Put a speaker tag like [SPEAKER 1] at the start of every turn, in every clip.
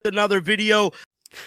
[SPEAKER 1] Another video.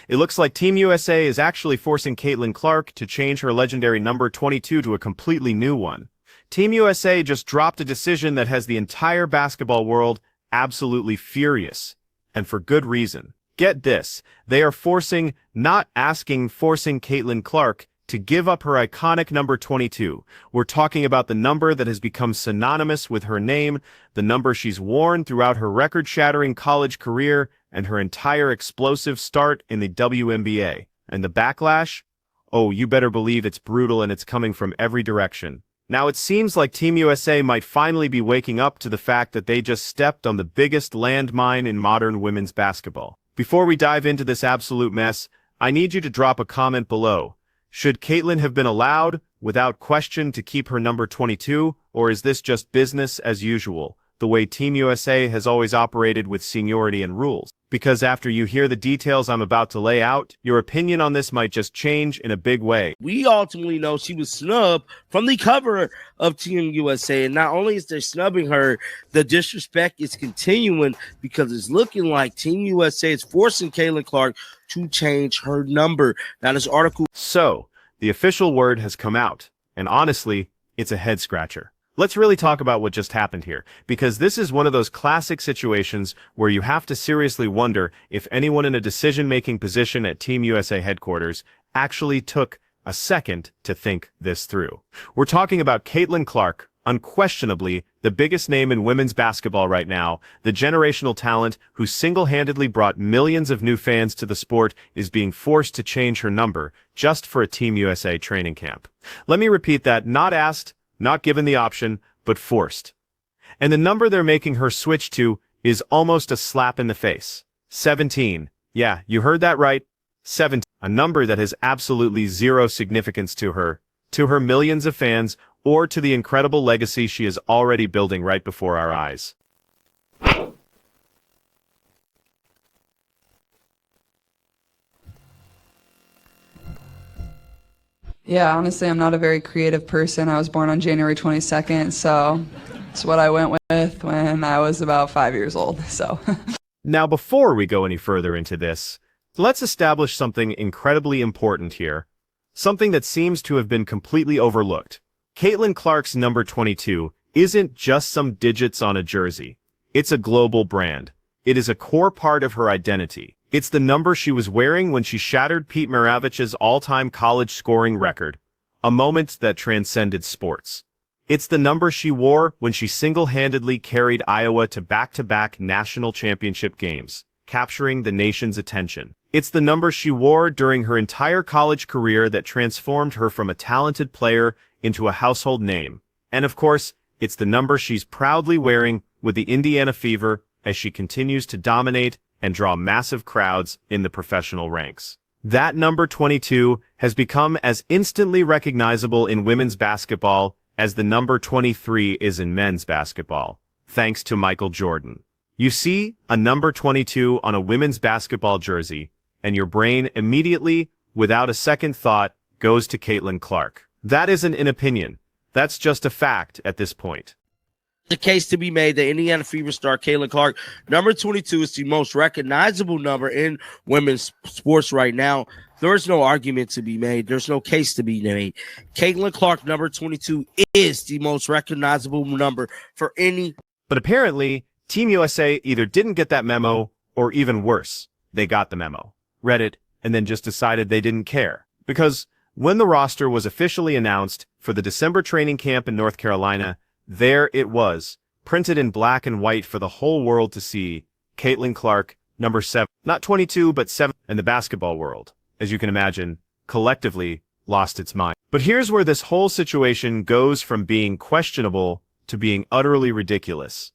[SPEAKER 2] It looks like Team USA is actually forcing Caitlin Clark to change her legendary number 22 to a completely new one. Team USA just dropped a decision that has the entire basketball world absolutely furious, and for good reason. Get this, they are forcing Caitlin Clark to give up her iconic number 22. We're talking about the number that has become synonymous with her name, the number she's worn throughout her record-shattering college career and her entire explosive start in the WNBA. And the backlash? Oh, you better believe it's brutal and it's coming from every direction. Now it seems like Team USA might finally be waking up to the fact that they just stepped on the biggest landmine in modern women's basketball. Before we dive into this absolute mess, I need you to drop a comment below. Should Caitlin have been allowed, without question, to keep her number 22, or is this just business as usual, the way Team USA has always operated with seniority and rules? Because after you hear the details I'm about to lay out, your opinion on this might just change in a big way.
[SPEAKER 1] We ultimately know she was snubbed from the cover of Team USA, and not only is they snubbing her, the disrespect is continuing because it's looking like Team USA is forcing Caitlin Clark to change her number. Now, this article...
[SPEAKER 2] So, the official word has come out, and honestly, it's a head-scratcher. Let's really talk about what just happened here, because this is one of those classic situations where you have to seriously wonder if anyone in a decision-making position at Team USA headquarters actually took a second to think this through. We're talking about Caitlin Clark, unquestionably the biggest name in women's basketball right now, the generational talent who single-handedly brought millions of new fans to the sport is being forced to change her number just for a Team USA training camp. Let me repeat that, not asked, not given the option, but forced. And the number they're making her switch to is almost a slap in the face. 17. Yeah, you heard that right. 17. A number that has absolutely zero significance to her millions of fans, or to the incredible legacy she is already building right before our eyes.
[SPEAKER 3] Yeah, honestly, I'm not a very creative person. I was born on January 22nd, so it's what I went with when I was about 5 years old, so.
[SPEAKER 2] Now, before we go any further into this, let's establish something incredibly important here, something that seems to have been completely overlooked. Caitlin Clark's number 22 isn't just some digits on a jersey. It's a global brand. It is a core part of her identity. It's the number she was wearing when she shattered Pete Maravich's all-time college scoring record, a moment that transcended sports. It's the number she wore when she single-handedly carried Iowa to back-to-back national championship games, capturing the nation's attention. It's the number she wore during her entire college career that transformed her from a talented player into a household name. And of course, it's the number she's proudly wearing with the Indiana Fever as she continues to dominate and draw massive crowds in the professional ranks. That number 22 has become as instantly recognizable in women's basketball as the number 23 is in men's basketball, thanks to Michael Jordan. You see a number 22 on a women's basketball jersey, and your brain immediately, without a second thought, goes to Caitlin Clark. That isn't an opinion. That's just a fact at this point.
[SPEAKER 1] The case to be made that Indiana Fever star Caitlin Clark, number 22, is the most recognizable number in women's sports right now. There's no argument to be made. There's no case to be made. Caitlin Clark, number 22, is the most recognizable number for any.
[SPEAKER 2] But apparently, Team USA either didn't get that memo, or even worse, they got the memo, read it, and then just decided they didn't care. Because when the roster was officially announced for the December training camp in North Carolina, there it was, printed in black and white for the whole world to see. Caitlin Clark, number 7, not 22, but 7, and the basketball world, as you can imagine, collectively lost its mind. But here's where this whole situation goes from being questionable to being utterly ridiculous.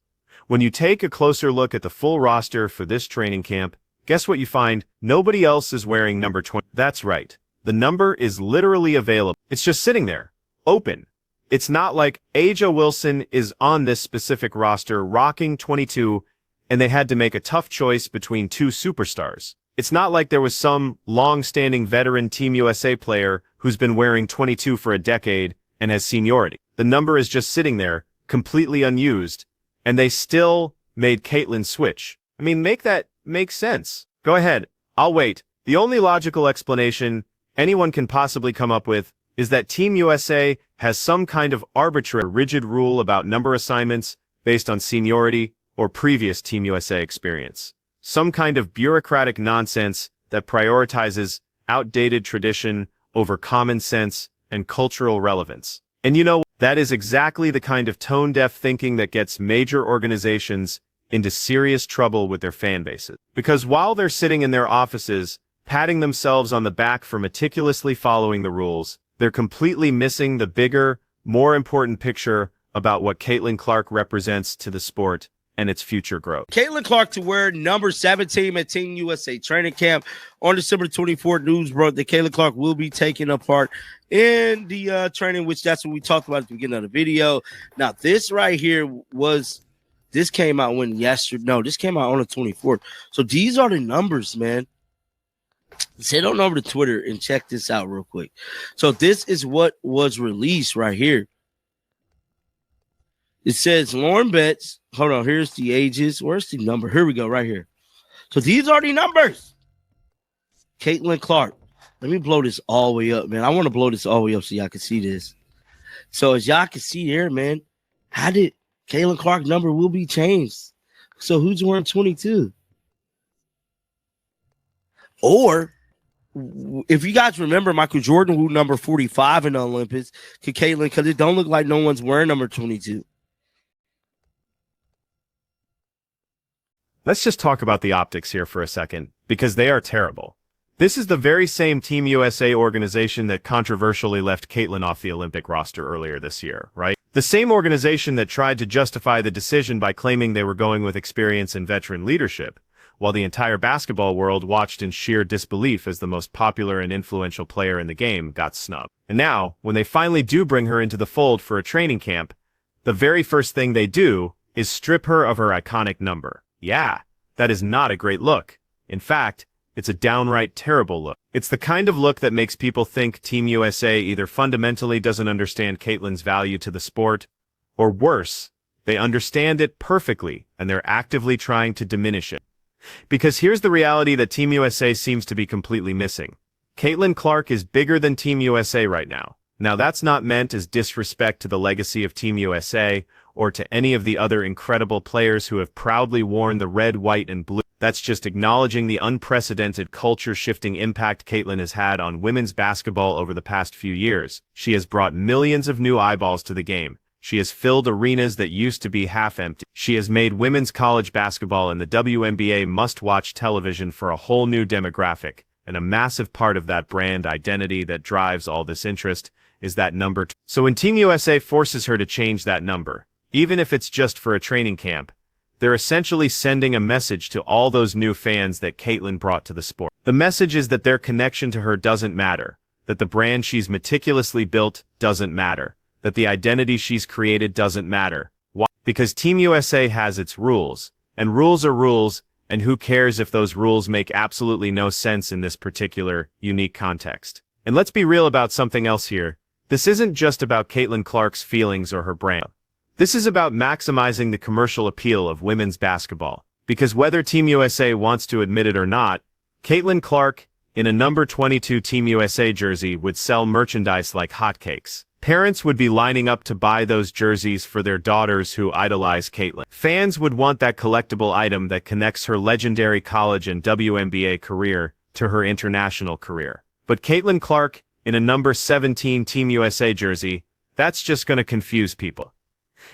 [SPEAKER 2] When you take a closer look at the full roster for this training camp, guess what you find? Nobody else is wearing number 20. That's right. The number is literally available. It's just sitting there, open. It's not like A'ja Wilson is on this specific roster rocking 22 and they had to make a tough choice between two superstars. It's not like there was some long-standing veteran Team USA player who's been wearing 22 for a decade and has seniority. The number is just sitting there, completely unused, and they still made Caitlin switch. I mean, make that make sense. Go ahead. I'll wait. The only logical explanation anyone can possibly come up with is that Team USA has some kind of arbitrary, rigid rule about number assignments based on seniority or previous Team USA experience. Some kind of bureaucratic nonsense that prioritizes outdated tradition over common sense and cultural relevance. And you know, that is exactly the kind of tone-deaf thinking that gets major organizations into serious trouble with their fan bases. Because while they're sitting in their offices, patting themselves on the back for meticulously following the rules, they're completely missing the bigger, more important picture about what Caitlin Clark represents to the sport and its future growth.
[SPEAKER 1] Caitlin Clark to wear number 17 at Team USA training camp on December 24th. News broke that Caitlin Clark will be taking a part in the training, which that's what we talked about at the beginning of the video. Now, this right here this came out this came out on the 24th. So these are the numbers, man. Head on over to Twitter and check this out real quick. So this is what was released right here. It says Lauren Betts. Hold on. Here's the ages. Where's the number? Here we go. Right here. So these are the numbers. Caitlin Clark. Let me blow this all the way up, man. I want to blow this all the way up so y'all can see this. So as y'all can see here, man, how did Caitlin Clark number will be changed? So who's wearing 22? Or if you guys remember, Michael Jordan wore number 45 in the Olympics to Caitlin, because it don't look like no one's wearing number 22.
[SPEAKER 2] Let's just talk about the optics here for a second, because they are terrible. This is the very same Team USA organization that controversially left Caitlin off the Olympic roster earlier this year, right? The same organization that tried to justify the decision by claiming they were going with experience and veteran leadership, while the entire basketball world watched in sheer disbelief as the most popular and influential player in the game got snubbed. And now, when they finally do bring her into the fold for a training camp, the very first thing they do is strip her of her iconic number. Yeah, that is not a great look. In fact, it's a downright terrible look. It's the kind of look that makes people think Team USA either fundamentally doesn't understand Caitlin's value to the sport, or worse, they understand it perfectly and they're actively trying to diminish it. Because here's the reality that Team USA seems to be completely missing. Caitlin Clark is bigger than Team USA right now. Now that's not meant as disrespect to the legacy of Team USA or to any of the other incredible players who have proudly worn the red, white, and blue. That's just acknowledging the unprecedented culture-shifting impact Caitlin has had on women's basketball over the past few years. She has brought millions of new eyeballs to the game. She has filled arenas that used to be half empty. She has made women's college basketball and the WNBA must-watch television for a whole new demographic. And a massive part of that brand identity that drives all this interest is that number. So when Team USA forces her to change that number, even if it's just for a training camp, they're essentially sending a message to all those new fans that Caitlin brought to the sport. The message is that their connection to her doesn't matter, that the brand she's meticulously built doesn't matter, that the identity she's created doesn't matter. Why? Because Team USA has its rules, and rules are rules, and who cares if those rules make absolutely no sense in this particular, unique context. And let's be real about something else here. This isn't just about Caitlin Clark's feelings or her brand. This is about maximizing the commercial appeal of women's basketball. Because whether Team USA wants to admit it or not, Caitlin Clark, in a number 22 Team USA jersey, would sell merchandise like hotcakes. Parents would be lining up to buy those jerseys for their daughters who idolize Caitlin. Fans would want that collectible item that connects her legendary college and WNBA career to her international career. But Caitlin Clark, in a number 17 Team USA jersey, that's just going to confuse people.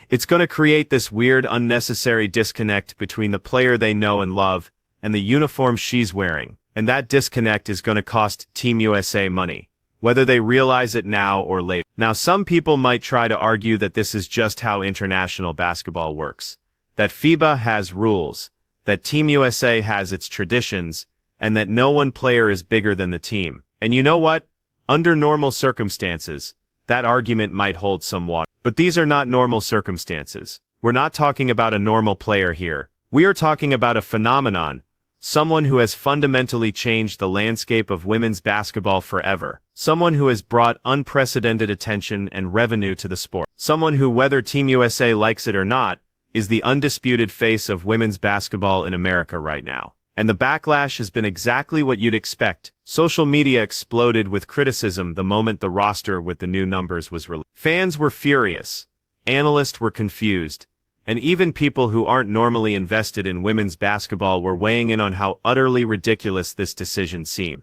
[SPEAKER 2] It's going to create this weird, unnecessary disconnect between the player they know and love and the uniform she's wearing. And that disconnect is going to cost Team USA money, whether they realize it now or later. Now, some people might try to argue that this is just how international basketball works, that FIBA has rules, that Team USA has its traditions, and that no one player is bigger than the team. And you know what? Under normal circumstances, that argument might hold some water. But these are not normal circumstances. We're not talking about a normal player here. We are talking about a phenomenon, someone who has fundamentally changed the landscape of women's basketball forever. Someone who has brought unprecedented attention and revenue to the sport. Someone who, whether Team USA likes it or not, is the undisputed face of women's basketball in America right now. And the backlash has been exactly what you'd expect. Social media exploded with criticism the moment the roster with the new numbers was released. Fans were furious, analysts were confused, and even people who aren't normally invested in women's basketball were weighing in on how utterly ridiculous this decision seemed.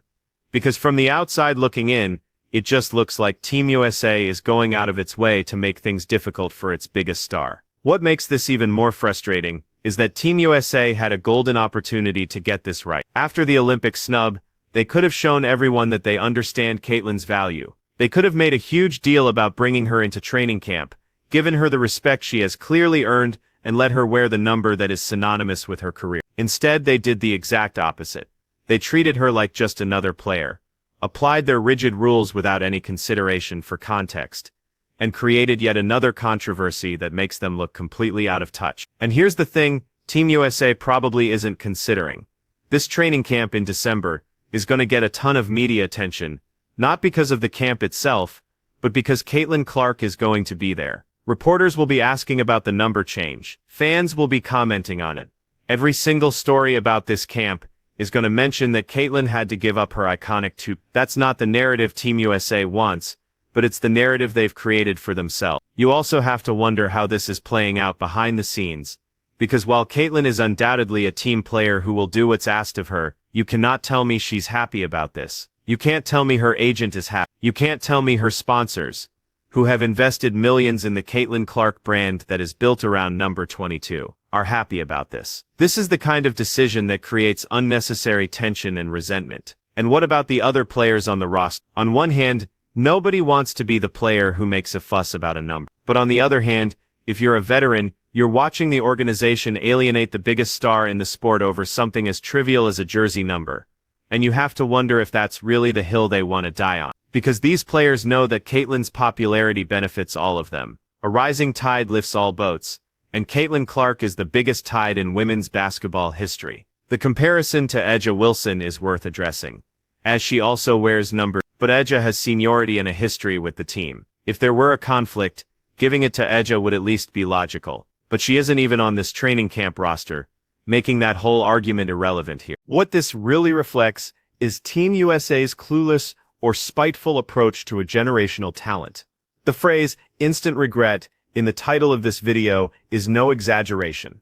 [SPEAKER 2] Because from the outside looking in, it just looks like Team USA is going out of its way to make things difficult for its biggest star. What makes this even more frustrating is that Team USA had a golden opportunity to get this right. After the Olympic snub, they could have shown everyone that they understand Caitlin's value. They could have made a huge deal about bringing her into training camp, given her the respect she has clearly earned, and let her wear the number that is synonymous with her career. Instead, they did the exact opposite. They treated her like just another player, applied their rigid rules without any consideration for context, and created yet another controversy that makes them look completely out of touch. And here's the thing Team USA probably isn't considering. This training camp in December is going to get a ton of media attention, not because of the camp itself, but because Caitlin Clark is going to be there. Reporters will be asking about the number change. Fans will be commenting on it. Every single story about this camp is going to mention that Caitlin had to give up her iconic two. That's not the narrative Team USA wants, but it's the narrative they've created for themselves. You also have to wonder how this is playing out behind the scenes, because while Caitlin is undoubtedly a team player who will do what's asked of her, you cannot tell me she's happy about this. You can't tell me her agent is happy. You can't tell me her sponsors, who have invested millions in the Caitlin Clark brand that is built around number 22, are happy about this. This is the kind of decision that creates unnecessary tension and resentment. And what about the other players on the roster? On one hand, nobody wants to be the player who makes a fuss about a number. But on the other hand, if you're a veteran, you're watching the organization alienate the biggest star in the sport over something as trivial as a jersey number. And you have to wonder if that's really the hill they want to die on. Because these players know that Caitlin's popularity benefits all of them. A rising tide lifts all boats, and Caitlin Clark is the biggest tide in women's basketball history. The comparison to A'ja Wilson is worth addressing, as she also wears number, but A'ja has seniority and a history with the team. If there were a conflict, giving it to A'ja would at least be logical. But she isn't even on this training camp roster, making that whole argument irrelevant here. What this really reflects is Team USA's clueless or spiteful approach to a generational talent. The phrase, instant regret, in the title of this video is no exaggeration.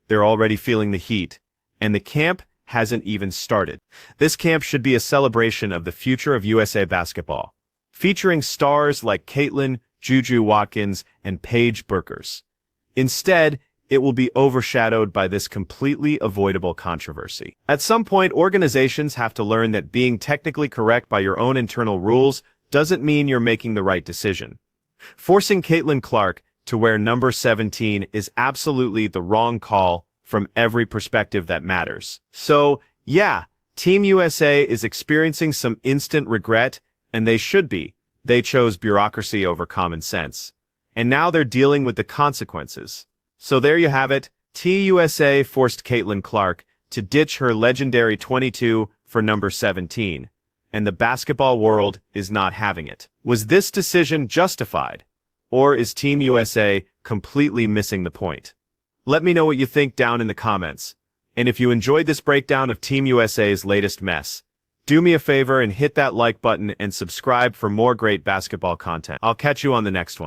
[SPEAKER 2] They're already feeling the heat, and the camp hasn't even started. This camp should be a celebration of the future of USA basketball, featuring stars like Caitlin, Juju Watkins, and Paige Bueckers. Instead, it will be overshadowed by this completely avoidable controversy. At some point, organizations have to learn that being technically correct by your own internal rules doesn't mean you're making the right decision. Forcing Caitlin Clark to wear number 17 is absolutely the wrong call from every perspective that matters. So, yeah, Team USA is experiencing some instant regret, and they should be. They chose bureaucracy over common sense. And now they're dealing with the consequences. So there you have it. Team USA forced Caitlin Clark to ditch her legendary 22 for number 17, and the basketball world is not having it. Was this decision justified? Or is Team USA completely missing the point? Let me know what you think down in the comments. And if you enjoyed this breakdown of Team USA's latest mess, do me a favor and hit that like button and subscribe for more great basketball content. I'll catch you on the next one.